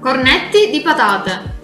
Cornetti di patate.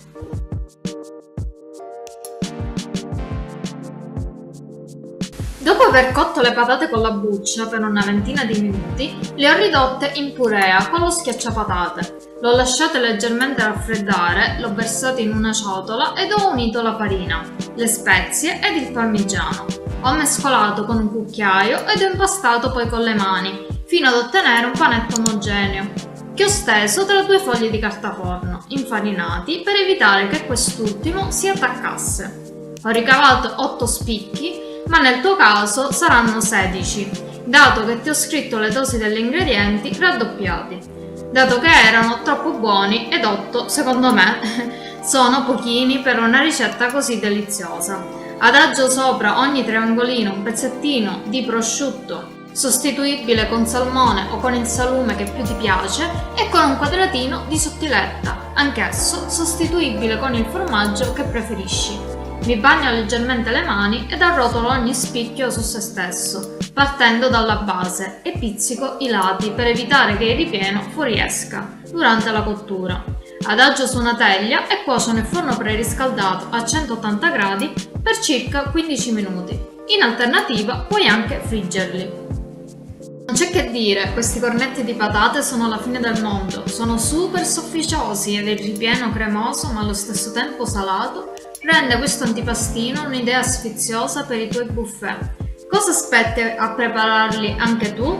Dopo aver cotto le patate con la buccia per una ventina di minuti, le ho ridotte in purea con lo schiacciapatate. L'ho lasciate leggermente raffreddare, l'ho versato in una ciotola ed ho unito la farina, le spezie ed il parmigiano. Ho mescolato con un cucchiaio ed ho impastato poi con le mani, fino ad ottenere un panetto omogeneo, che ho steso tra due fogli di carta forno, infarinati per evitare che quest'ultimo si attaccasse. Ho ricavato 8 spicchi, ma nel tuo caso saranno 16, dato che ti ho scritto le dosi degli ingredienti raddoppiati, dato che erano troppo buoni ed 8, secondo me, sono pochini per una ricetta così deliziosa. Adagio sopra ogni triangolino un pezzettino di prosciutto, sostituibile con salmone o con il salume che più ti piace, e con un quadratino di sottiletta, anch'esso sostituibile con il formaggio che preferisci. Mi bagno leggermente le mani ed arrotolo ogni spicchio su se stesso, partendo dalla base, e pizzico i lati per evitare che il ripieno fuoriesca durante la cottura. Adagio su una teglia e cuocio nel forno preriscaldato a 180 gradi per circa 15 minuti. In alternativa puoi anche friggerli. Non c'è che dire, questi cornetti di patate sono la fine del mondo, sono super sofficiosi ed il ripieno cremoso ma allo stesso tempo salato rende questo antipastino un'idea sfiziosa per i tuoi buffet. Cosa aspetti a prepararli anche tu?